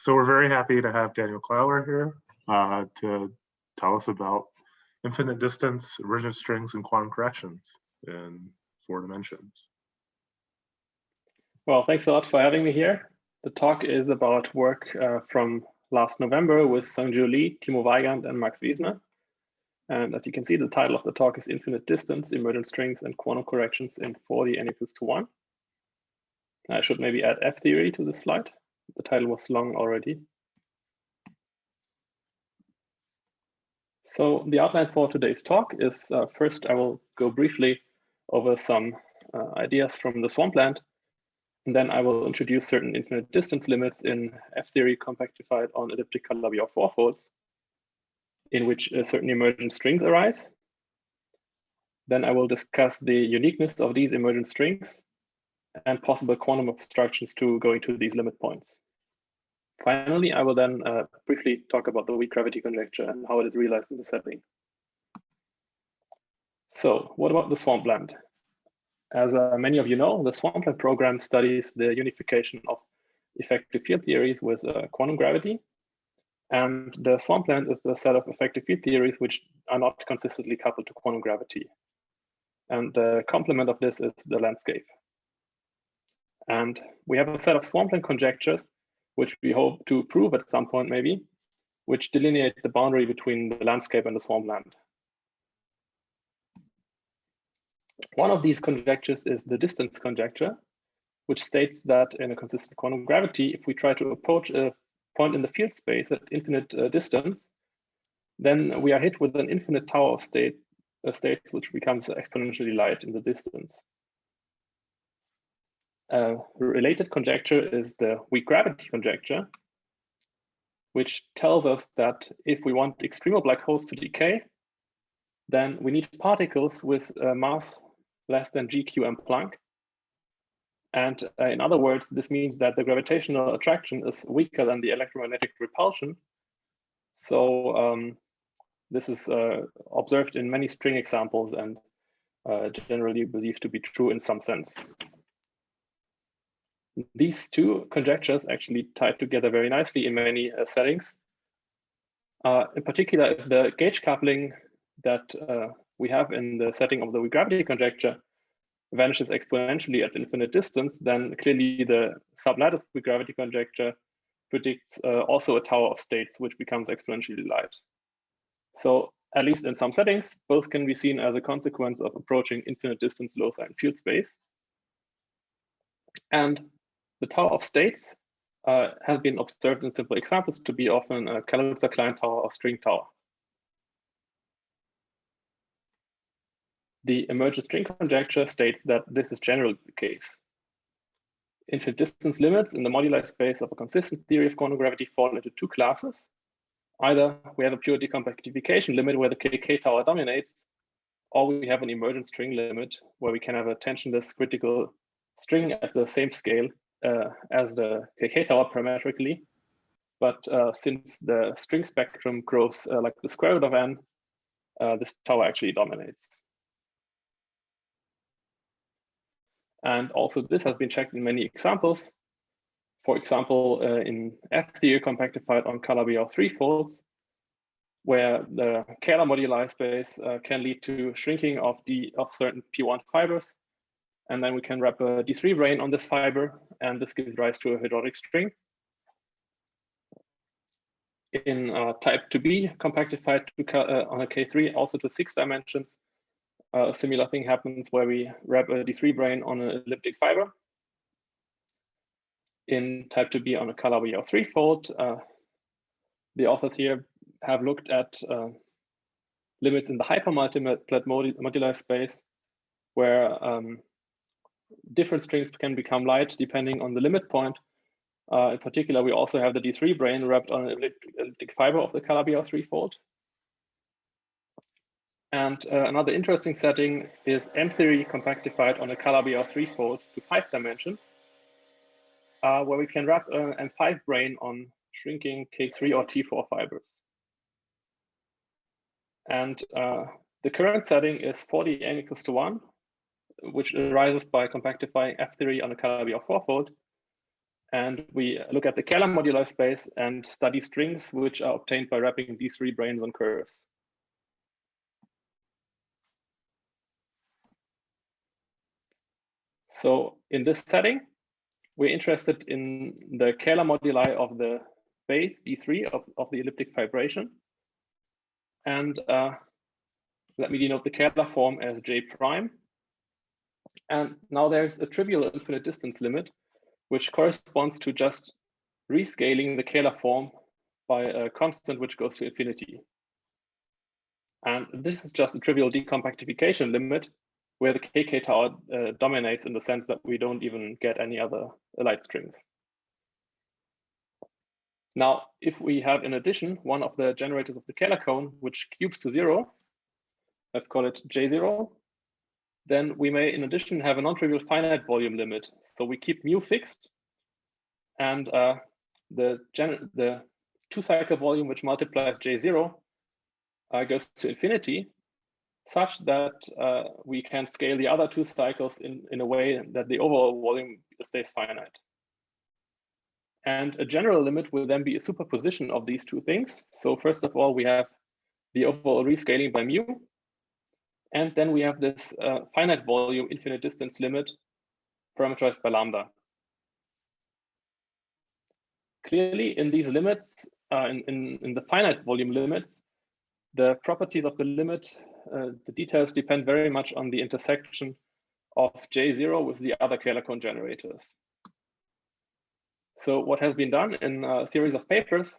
So we're very happy to have Daniel Kläwer here to tell us about infinite distance, emergent strings, and quantum corrections in 4 dimensions. Well, thanks a lot for having me here. The talk is about work from last November with Sungju Lee, Timo Weigand, and Max Wiesner. And as you can see, the title of the talk is Infinite Distance, Emergent Strings, and Quantum Corrections in 4D n equals to 1. I should maybe add F-theory to this slide. The title was long already. So the outline for today's talk is first, I will go briefly over some ideas from the Swampland, and then I will introduce certain infinite distance limits in F-theory compactified on elliptic Calabi-Yau fourfolds, in which certain emergent strings arise. Then I will discuss the uniqueness of these emergent strings and possible quantum obstructions to going to these limit points. Finally, I will then briefly talk about the weak gravity conjecture and how it is realized in the setting. So what about the Swampland? As many of you know, the Swampland program studies the unification of effective field theories with quantum gravity. And the Swampland is the set of effective field theories which are not consistently coupled to quantum gravity. And the complement of this is the landscape. And we have a set of Swampland conjectures, which we hope to prove at some point maybe, which delineate the boundary between the landscape and the Swampland. One of these conjectures is the distance conjecture, which states that in a consistent quantum gravity, if we try to approach a point in the field space at infinite distance, then we are hit with an infinite tower of states which becomes exponentially light in the distance. A related conjecture is the weak gravity conjecture, which tells us that if we want extremal black holes to decay, then we need particles with a mass less than GQm Planck. And in other words, this means that the gravitational attraction is weaker than the electromagnetic repulsion. So this is observed in many string examples and generally believed to be true in some sense. These two conjectures actually tie together very nicely in many settings. In particular, if the gauge coupling that we have in the setting of the weak gravity conjecture vanishes exponentially at infinite distance, then clearly the sublattice weak gravity conjecture predicts also a tower of states which becomes exponentially light. So at least in some settings, both can be seen as a consequence of approaching infinite distance loci in field space. And the tower of states has been observed in simple examples to be often a Kaluza-Klein tower or string tower. The emergent string conjecture states that this is generally the case. Infinite distance limits in the moduli space of a consistent theory of quantum gravity fall into 2 classes. Either we have a pure decompactification limit where the KK tower dominates, or we have an emergent string limit where we can have a tensionless critical string at the same scale as the KK tower parametrically. But since the string spectrum grows like the square root of n, this tower actually dominates. And also this has been checked in many examples. For example, in F-theory compactified on Calabi-Yau threefolds, where the Kähler moduli space can lead to shrinking of certain P1 fibers. And then we can wrap a D3 brane on this fiber, and this gives rise to a heterotic string. In type 2B compactified on a K3, also to 6 dimensions, a similar thing happens where we wrap a D3 brane on an elliptic fiber. In type 2B on a Calabi-Yau threefold, the authors here have looked at limits in the hypermultiplet moduli space, where different strings can become light depending on the limit point. In particular, we also have the D3 brane wrapped on an elliptic fiber of the Calabi-Yau threefold. And another interesting setting is M-theory compactified on a Calabi-Yau threefold to 5 dimensions, where we can wrap an M5 brane on shrinking K3 or T4 fibers. And the current setting is 4D n equals to 1, which arises by compactifying F-theory on a Calabi-Yau fourfold. And we look at the Kähler moduli space and study strings which are obtained by wrapping these three branes on curves. So in this setting, we're interested in the Kähler moduli of the base B3 of the elliptic fibration. And let me denote the Kähler form as J prime. And now there's a trivial infinite distance limit, which corresponds to just rescaling the Kähler form by a constant which goes to infinity. And this is just a trivial decompactification limit where the KK tau dominates in the sense that we don't even get any other light strings. Now, if we have in addition one of the generators of the Kähler cone which cubes to 0, let's call it J0, then we may in addition have a non-trivial finite volume limit. So we keep mu fixed, and the two-cycle volume which multiplies J0 goes to infinity, such that we can scale the other two cycles in a way that the overall volume stays finite. And a general limit will then be a superposition of these two things. So first of all, we have the overall rescaling by mu, and then we have this finite volume infinite distance limit parameterized by lambda. Clearly, in these limits, in the finite volume limits, the properties of the limit, the details depend very much on the intersection of J0 with the other Kähler cone generators. So what has been done in a series of papers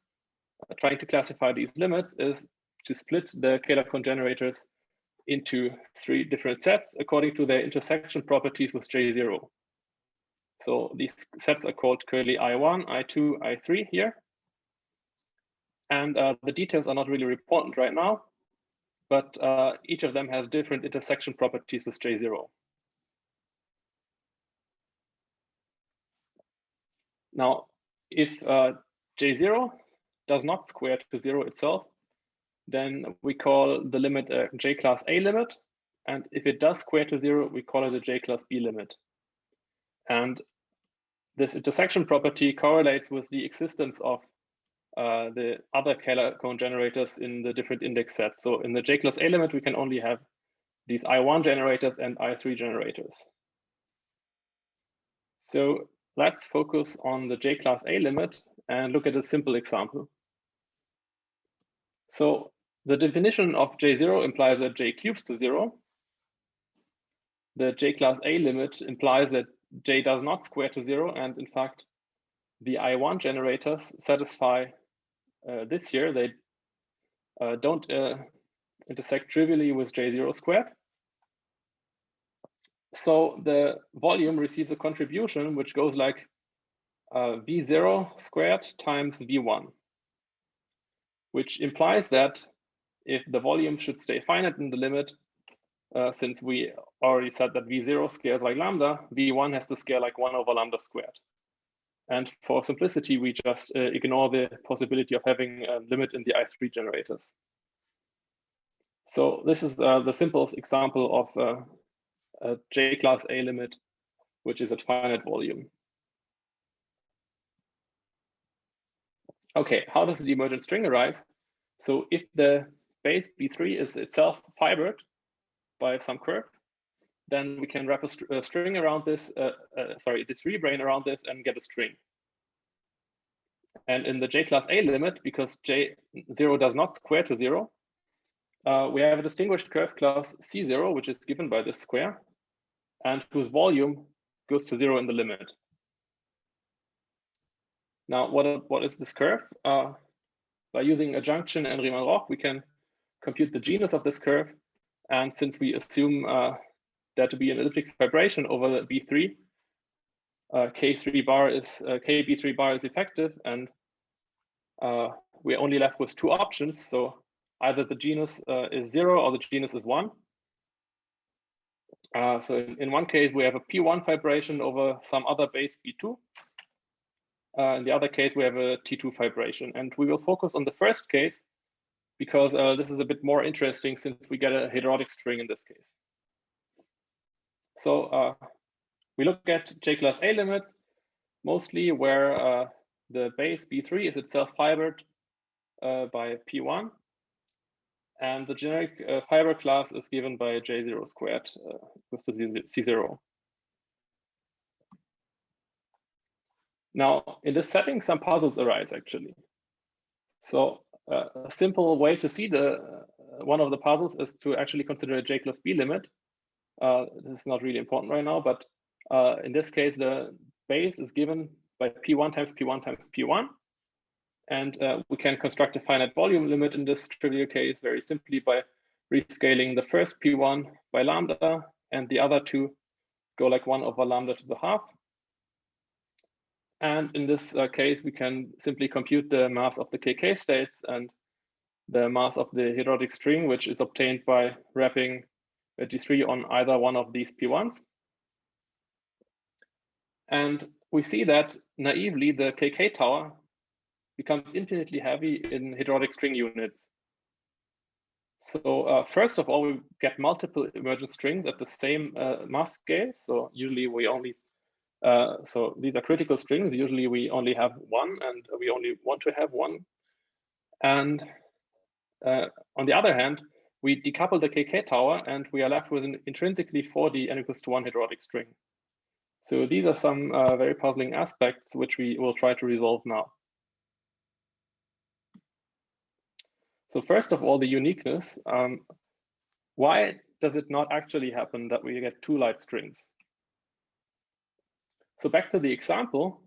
trying to classify these limits is to split the Kähler cone generators into three different sets according to their intersection properties with J0. So these sets are called curly I1, I2, I3 here. And the details are not really important right now, but each of them has different intersection properties with J0. Now, if J0 does not square to 0 itself, then we call the limit a J class A limit. And if it does square to 0, we call it a J class B limit. And this intersection property correlates with the existence of the other Kähler cone generators in the different index sets. So in the J class A limit, we can only have these I1 generators and I3 generators. So let's focus on the J class A limit and look at a simple example. So the definition of J0 implies that J cubes to 0. The J class A limit implies that J does not square to 0. And in fact, the I1 generators satisfy this here. They don't intersect trivially with J0 squared. So the volume receives a contribution which goes like V0 squared times V1, which implies that if the volume should stay finite in the limit, since we already said that V0 scales like lambda, V1 has to scale like 1 over lambda squared. And for simplicity, we just ignore the possibility of having a limit in the I3 generators. So this is the simplest example of a J class A limit, which is at finite volume. Okay, how does the emergent string arise? So if the base B3 is itself fibered by some curve, then we can wrap a string around this, this rebrane around this and get a string. And in the J class A limit, because J0 does not square to 0, we have a distinguished curve class C0, which is given by this square, and whose volume goes to 0 in the limit. Now, what is this curve? By using adjunction and Riemann-Roch, we can compute the genus of this curve. And since we assume there to be an elliptic fibration over the B3, K3 bar is KB3 bar is effective, and we're only left with two options. So either the genus is 0 or the genus is 1. So in one case, we have a P1 fibration over some other base B2. In the other case, we have a T2 fibration. And we will focus on the first case because this is a bit more interesting since we get a heterotic string in this case. So we look at J class A limits. mostly where the base B3 is itself fibered by P1, and the generic fiber class is given by J0 squared with the C0. Now, in this setting, some puzzles arise actually. So a simple way to see one of the puzzles is to actually consider a J plus B limit. This is not really important right now, but in this case, the base is given by P1 times P1 times P1. And we can construct a finite volume limit in this trivial case very simply by rescaling the first P1 by lambda, and the other two go like 1 over lambda to the half. And in this case, we can simply compute the mass of the KK states and the mass of the heterotic string, which is obtained by wrapping a D3 on either one of these P1s. And we see that naively, the KK tower becomes infinitely heavy in heterotic string units. So first of all, we get multiple emergent strings at the same mass scale. So usually we only, so these are critical strings. Usually we only have one, and we only want to have one. And on the other hand, we decouple the KK tower, and we are left with an intrinsically 4D n equals to 1 heterotic string. So these are some very puzzling aspects which we will try to resolve now. So first of all, the uniqueness. Why does it not actually happen that we get two light strings? So back to the example,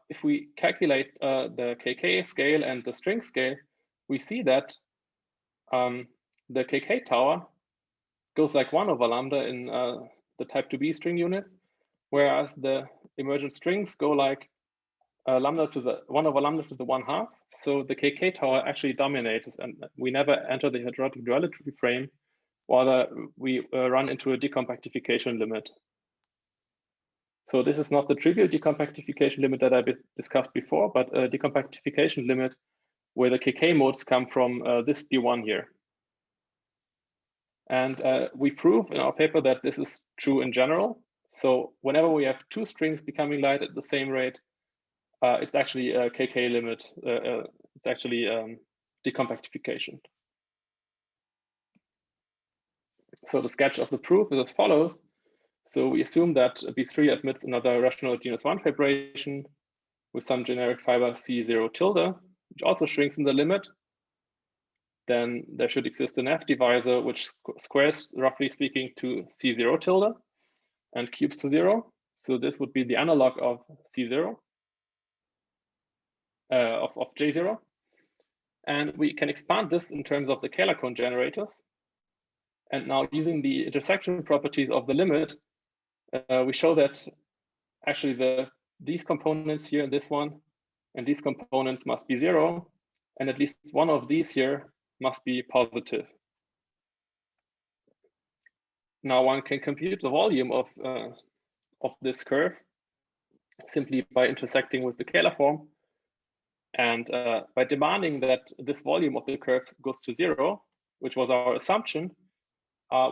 if we calculate the KK scale and the string scale, we see that the KK tower goes like 1 over lambda in the type 2b string units, whereas the emergent strings go like lambda to the 1 over lambda to the 1/2. So the KK tower actually dominates, and we never enter the heterotic duality frame, while we run into a decompactification limit. So this is not the trivial decompactification limit that I discussed before, but a decompactification limit where the KK modes come from this B1 here. And we prove in our paper that this is true in general. So whenever we have two strings becoming light at the same rate, it's actually a KK limit. It's actually decompactification. So the sketch of the proof is as follows. So we assume that B3 admits another rational genus 1 vibration with some generic fiber C0 tilde, which also shrinks in the limit. Then there should exist an F divisor which squares, roughly speaking, to C0 tilde and cubes to 0. So this would be the analog of C0, of J0. And we can expand this in terms of the Kähler cone generators. And now using the intersection properties of the limit, we show that actually these components here, this one, and these components must be 0, and at least one of these here must be positive. Now one can compute the volume of this curve simply by intersecting with the Kähler form, and by demanding that this volume of the curve goes to 0, which was our assumption,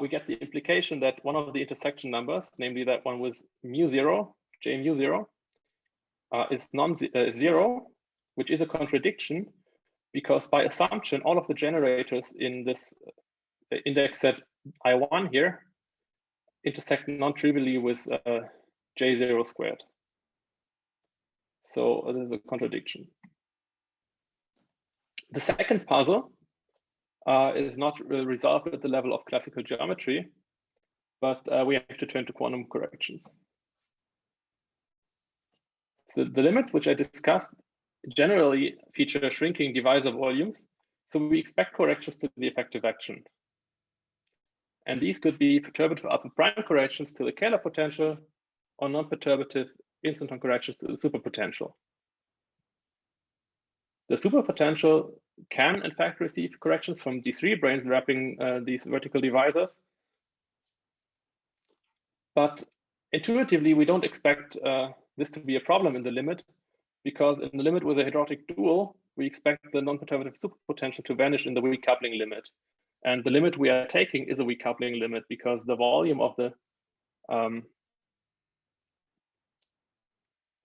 we get the implication that one of the intersection numbers, namely that one with mu0, J mu0, is non-zero, which is a contradiction, because by assumption, all of the generators in this index set I1 here intersect non-trivially with J0 squared. So this is a contradiction. The second puzzle is not resolved at the level of classical geometry, but we have to turn to quantum corrections. So the limits which I discussed generally feature shrinking divisor volumes, so we expect corrections to the effective action. And these could be perturbative alpha prime corrections to the Kähler potential or non-perturbative instanton corrections to the superpotential. The superpotential can, in fact, receive corrections from D3 branes wrapping these vertical divisors. But intuitively, we don't expect this to be a problem in the limit, because in the limit with a heterotic dual, we expect the non-perturbative superpotential to vanish in the weak coupling limit. And the limit we are taking is a weak coupling limit, because the volume of the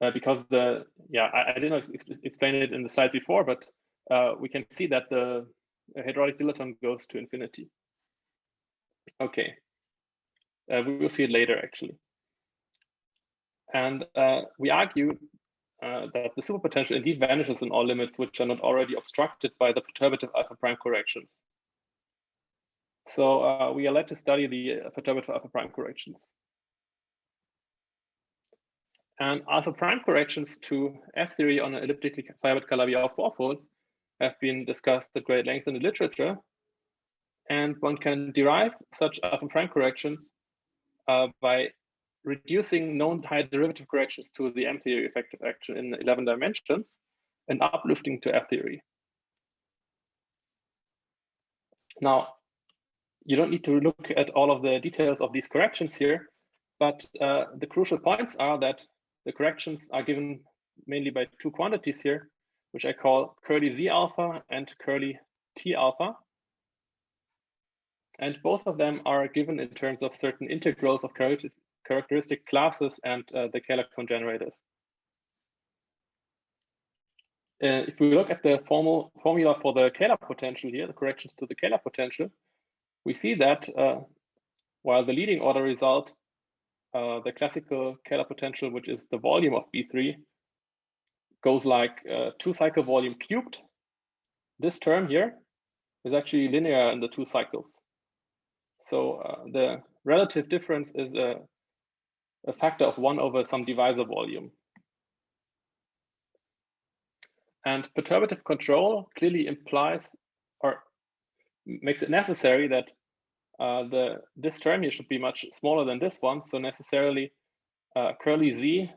because I did not explain it in the slide before, but we can see that the heterotic dilaton goes to infinity. Okay, we will see it later actually. And we argue that the superpotential indeed vanishes in all limits which are not already obstructed by the perturbative alpha prime corrections. So we are led to study the perturbative alpha prime corrections. And alpha prime corrections to F theory on an elliptically fibered Calabi-Yau fourfold have been discussed at great length in the literature. And one can derive such alpha prime corrections by reducing known high derivative corrections to the M theory effective action in 11 dimensions and uplifting to F theory. Now, you don't need to look at all of the details of these corrections here, but the crucial points are that the corrections are given mainly by two quantities here, which I call curly Z alpha and curly T alpha. And both of them are given in terms of certain integrals of characteristic classes and the Kähler congenerators. If we look at the formula for the Kähler potential here, the corrections to the Kähler potential, we see that while the leading order result, the classical Kähler potential, which is the volume of B3, goes like 2 cycle volume cubed. This term here is actually linear in the 2 cycles. So the relative difference is a factor of 1 over some divisor volume. And perturbative control clearly implies or makes it necessary that this term here should be much smaller than this one. So necessarily curly Z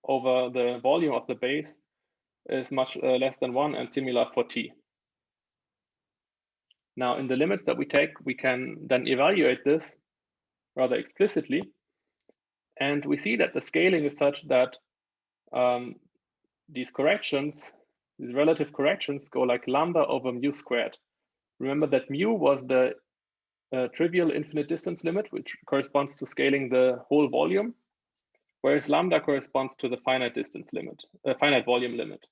over the volume of the base is much less than 1 and similar for T. Now, in the limits that we take, we can then evaluate this rather explicitly. And we see that the scaling is such that these corrections, these relative corrections go like lambda over mu squared. Remember that mu was the trivial infinite distance limit, which corresponds to scaling the whole volume, whereas lambda corresponds to the finite distance limit, finite volume limit.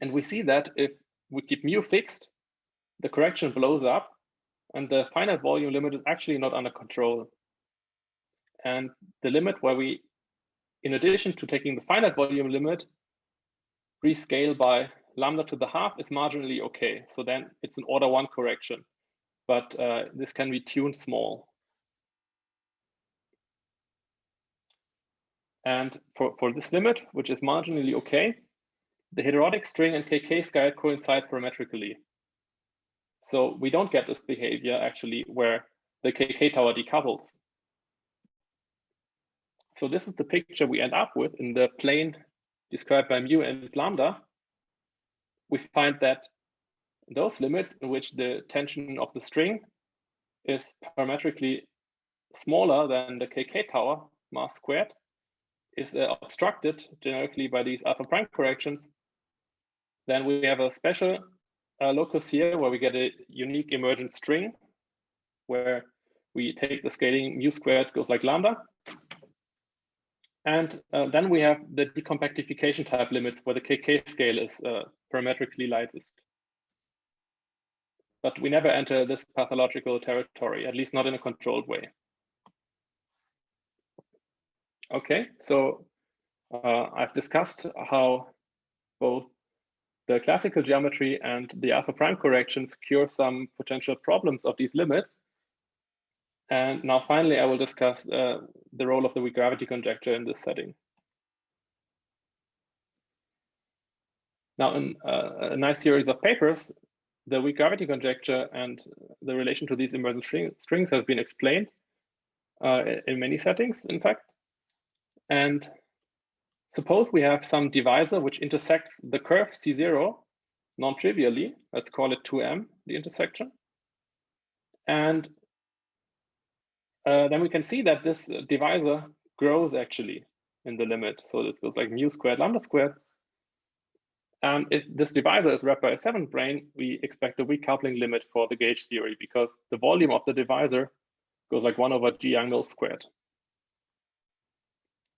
And we see that if we keep mu fixed, the correction blows up and the finite volume limit is actually not under control. And the limit where we, in addition to taking the finite volume limit, rescale by lambda to the half is marginally okay. So then it's an order 1 correction, but this can be tuned small. And for this limit, which is marginally okay, the heterotic string and KK scale coincide parametrically. So we don't get this behavior actually where the KK tower decouples. So this is the picture we end up with in the plane described by mu and lambda. We find that those limits in which the tension of the string is parametrically smaller than the KK tower mass squared is obstructed generically by these alpha prime corrections. Then we have a special locus here where we get a unique emergent string where we take the scaling mu squared goes like lambda. And then we have the decompactification type limits where the KK scale is parametrically lightest. But we never enter this pathological territory, at least not in a controlled way. Okay, so I've discussed how both the classical geometry and the alpha prime corrections cure some potential problems of these limits. And now finally, I will discuss the role of the weak gravity conjecture in this setting. Now, in a nice series of papers, the weak gravity conjecture and the relation to these emergent strings has been explained in many settings, in fact. And suppose we have some divisor which intersects the curve C0 non-trivially. Let's call it 2M, the intersection. And then we can see that this divisor grows actually in the limit. So this goes like mu squared lambda squared. And if this divisor is wrapped by a 7th brane, we expect a weak coupling limit for the gauge theory because the volume of the divisor goes like 1 over g angle squared.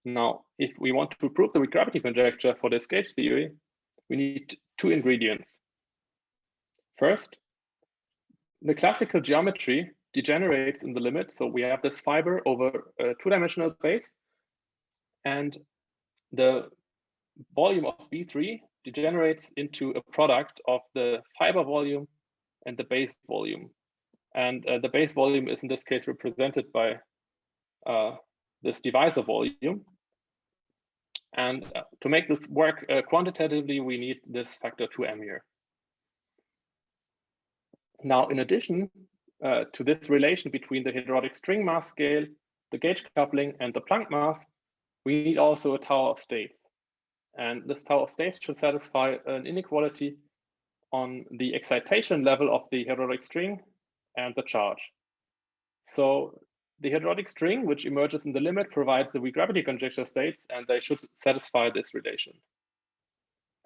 Now, if we want to prove the weak gravity conjecture for this gauge theory, we need two ingredients. First, the classical geometry degenerates in the limit. So we have this fiber over a two-dimensional base, and the volume of B3 degenerates into a product of the fiber volume and the base volume. And the base volume is in this case represented by this divisor volume. And to make this work quantitatively, we need this factor 2m here. Now, in addition to this relation between the heterotic string mass scale, the gauge coupling, and the Planck mass, we need also a tower of states. And this tower of states should satisfy an inequality on the excitation level of the heterotic string and the charge. So the heterotic string, which emerges in the limit, provides the weak gravity conjecture states, and they should satisfy this relation.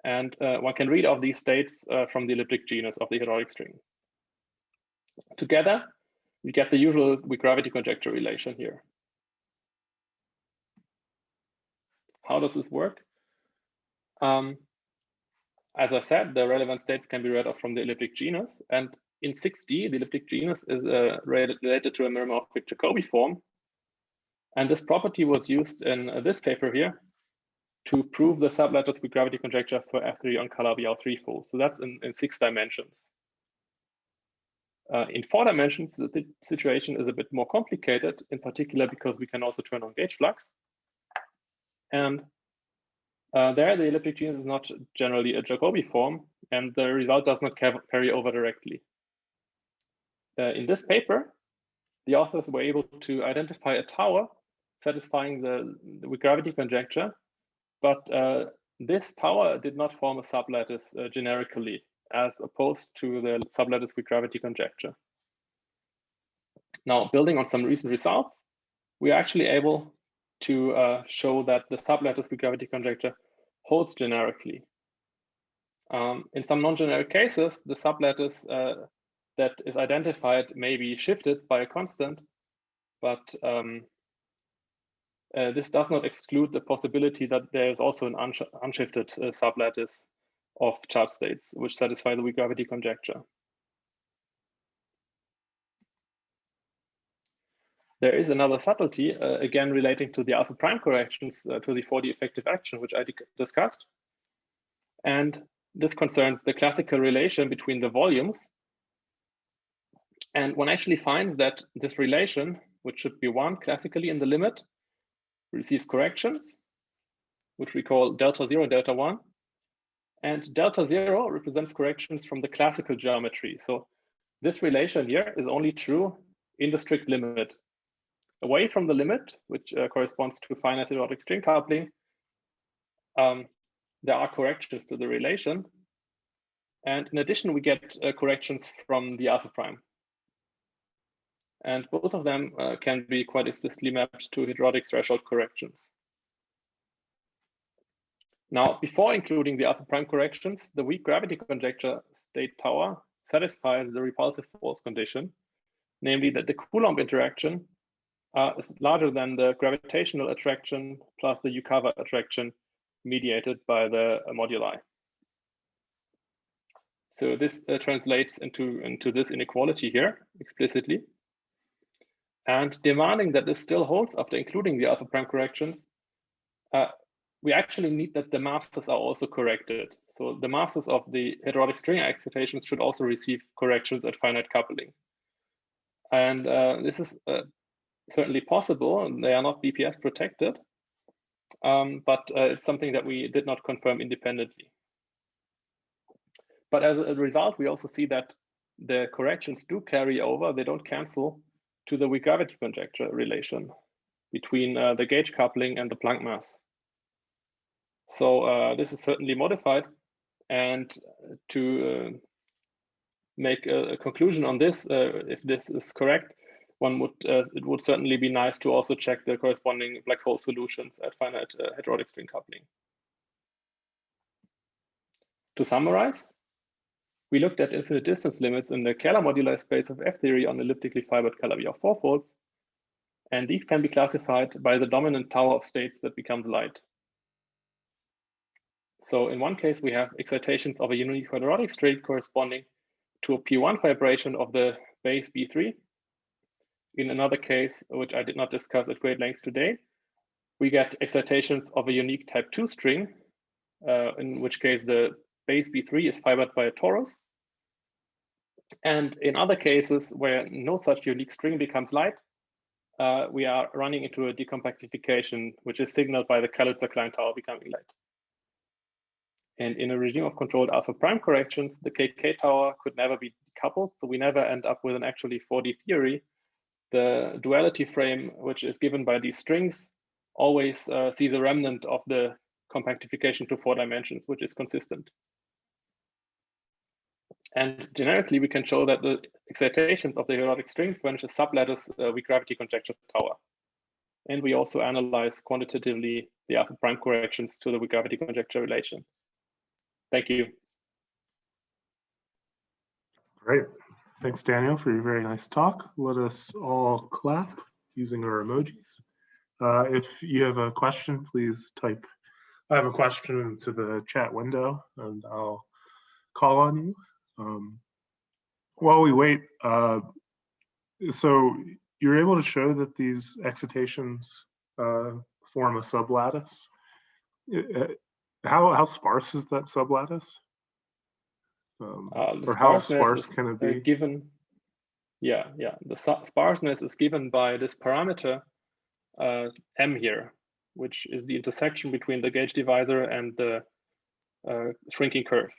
And one can read of these states from the elliptic genus of the heterotic string. Together, we get the usual weak gravity conjecture relation here. How does this work? As I said, the relevant states can be read off from the elliptic genus. And in 6D, the elliptic genus is related to a meromorphic Jacobi form. And this property was used in this paper here to prove the sublattice weak gravity conjecture for F3 on Calabi-Yau threefold. So that's in 6 dimensions. In 4 dimensions, the situation is a bit more complicated, in particular because we can also turn on gauge flux. And there, the elliptic genus is not generally a Jacobi form, and the result does not carry over directly. In this paper, the authors were able to identify a tower satisfying the weak gravity conjecture, but this tower did not form a sublattice generically, as opposed to the sublattice weak gravity conjecture. Now, building on some recent results, we are actually able to show that the sublattice weak gravity conjecture holds generically. In some non-generic cases, the sublattice that is identified may be shifted by a constant, but this does not exclude the possibility that there is also an unshifted sublattice of charge states which satisfy the weak gravity conjecture. There is another subtlety, again relating to the alpha prime corrections to the 4D effective action, which I discussed. And this concerns the classical relation between the volumes. And one actually finds that this relation, which should be 1 classically in the limit, receives corrections, which we call delta 0 and delta 1. And delta 0 represents corrections from the classical geometry. So this relation here is only true in the strict limit. Away from the limit, which corresponds to finite heterotic string coupling, there are corrections to the relation. And in addition, we get corrections from the alpha prime. And both of them can be quite explicitly mapped to heterotic threshold corrections. Now, before including the alpha prime corrections, the weak gravity conjecture state tower satisfies the repulsive force condition, namely that the Coulomb interaction is larger than the gravitational attraction plus the U-cover attraction mediated by the moduli. So this translates into this inequality here explicitly. And demanding that this still holds after including the alpha prime corrections, we actually need that the masses are also corrected. So the masses of the heterotic string excitations should also receive corrections at finite coupling. And this is certainly possible. They are not BPS protected, but it's something that we did not confirm independently. But as a result, we also see that the corrections do carry over. They don't cancel to the weak gravity conjecture relation between the gauge coupling and the Planck mass. So this is certainly modified. And to make a conclusion on this, if this is correct, it would certainly be nice to also check the corresponding black hole solutions at finite heterotic string coupling. To summarize, we looked at infinite distance limits in the Kähler moduli space of F theory on elliptically fibered Calabi-Yau fourfolds. And these can be classified by the dominant tower of states that becomes light. So in one case, we have excitations of a unique heterotic string corresponding to a P1 vibration of the base B3. In another case, which I did not discuss at great length today, we get excitations of a unique type 2 string, in which case the base B3 is fibered by a torus. And in other cases where no such unique string becomes light, we are running into a decompactification, which is signaled by the Kläwer tower becoming light. And in a regime of controlled alpha prime corrections, the KK tower could never be decoupled, so we never end up with an actually 4D theory. The duality frame, which is given by these strings, always sees a remnant of the compactification to 4 dimensions, which is consistent. And generically, we can show that the excitations of the heterotic string furnish a sublattice V-gravity conjecture tower. And we also analyze quantitatively the alpha prime corrections to the V-gravity conjecture relation. Thank you. Great. Thanks, Daniel, for your very nice talk. Let us all clap using our emojis. If you have a question, please type, I have a question into the chat window and I'll call on you. While we wait, so you're able to show that these excitations form a sublattice. How sparse is that sublattice? Or how sparse can it be? Given, the sparseness is given by this parameter M here, which is the intersection between the gauge divisor and the shrinking curve.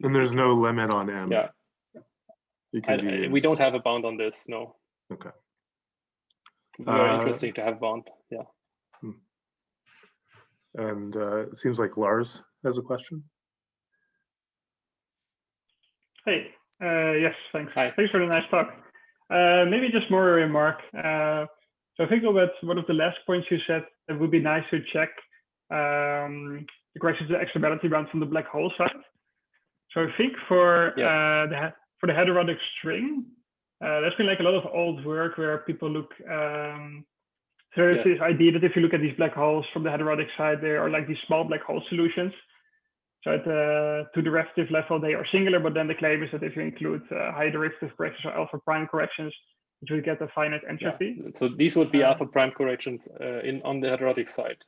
And there's no limit on M. Yeah. We don't have a bound on this, no. Okay. Very interesting to have a bound, yeah. And it seems like Lars has a question. Hey, yes, thanks. Hi. Thanks for the nice talk. Maybe just more a remark. So I think about one of the last points you said, it would be nice to check the corrections to extrabality bound from the black hole side. So I think for the heterotic string, there's been like a lot of old work where people look. So there's this idea that if you look at these black holes from the heterotic side, they are like these small black hole solutions. So at the two derivative level, they are singular, but then the claim is that if you include high derivative corrections or alpha prime corrections, you will get a finite entropy. Yeah. So these would be alpha prime corrections on the heterotic side.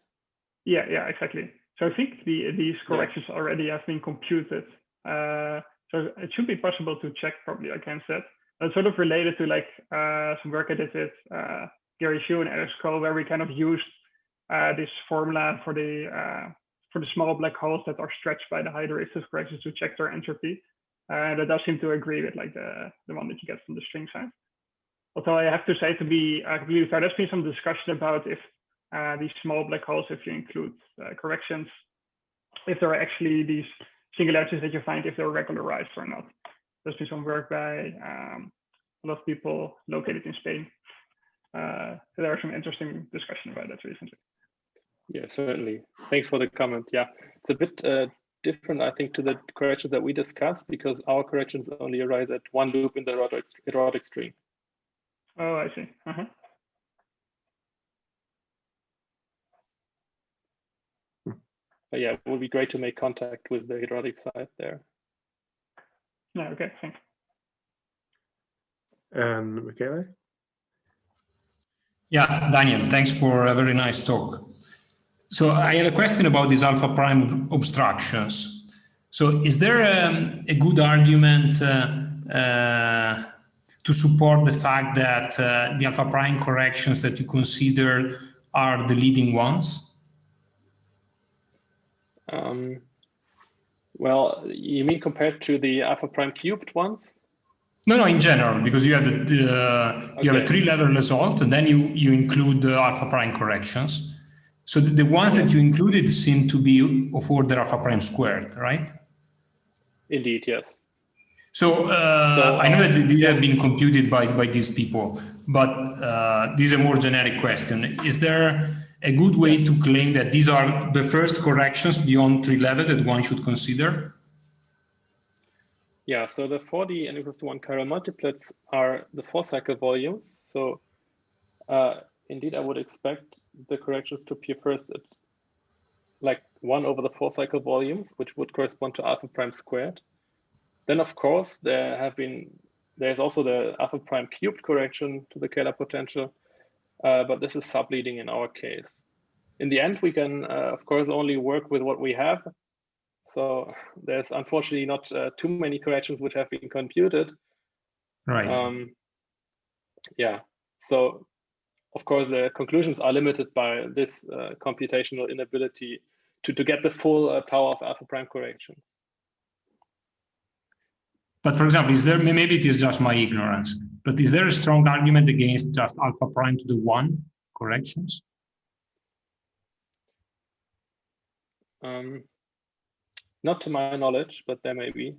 Yeah, exactly. So I think these corrections already have been computed. So it should be possible to check probably against that. That's sort of related to like some work I did with Gary Hsu and Alex Cole, where we kind of used this formula for the small black holes that are stretched by the high derivative corrections to check their entropy. That does seem to agree with like the one that you get from the string side. Although I have to say, to be completely fair, there's been some discussion about if these small black holes, if you include corrections, if there are actually these singularities that you find if they're regularized or not. There's been some work by a lot of people located in Spain. So there are some interesting discussion about that recently. Yeah, certainly. Thanks for the comment. Yeah, it's a bit different, I think, to the corrections that we discussed, because our corrections only arise at one loop in the heterotic string. Oh, I see. But yeah, it would be great to make contact with the heterotic side there. Yeah, okay, thanks. And Michele? Yeah, Daniel, thanks for a very nice talk. So I had a question about these alpha prime obstructions. So is there a good argument to support the fact that the alpha prime corrections that you consider are the leading ones? Well, you mean compared to the alpha prime cubed ones? No, in general, because you have you have a 3-level result, and then you include the alpha prime corrections. So the ones that you included seem to be of order alpha prime squared, right? Indeed, yes. So I know that these have been computed by these people, but this is a more generic question. Is there a good way to claim that these are the first corrections beyond 3-level that one should consider? Yeah, so the 4D n equals to 1 chiral multiplets are the 4-cycle volumes. So indeed, I would expect the corrections to appear first at like 1 over the 4 cycle volumes, which would correspond to alpha prime squared. Then, of course, there's also the alpha prime cubed correction to the Kähler potential, but this is subleading in our case. In the end, we can, of course, only work with what we have. So there's unfortunately not too many corrections which have been computed. Right. Yeah. So, of course, the conclusions are limited by this computational inability to get the full power of alpha prime corrections. But for example, is there, maybe it is just my ignorance, but is there a strong argument against just alpha prime to the 1 corrections? Not to my knowledge, but there may be.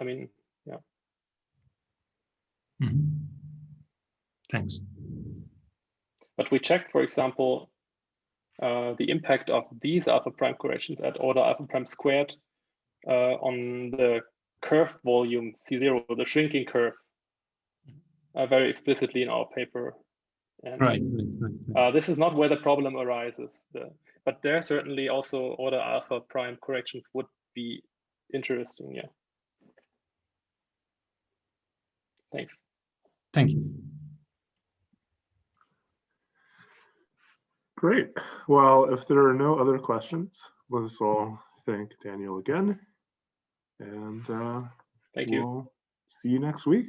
I mean, yeah. Mm-hmm. Thanks. But we checked, for example, the impact of these alpha prime corrections at order alpha prime squared on the curve volume C0, the shrinking curve, very explicitly in our paper. And Right. this is not where the problem arises, but there certainly also order alpha prime corrections would be interesting. Yeah. Thanks. Thank you. Great. Well, if there are no other questions, let us all thank Daniel again. And thank you. We'll see you next week.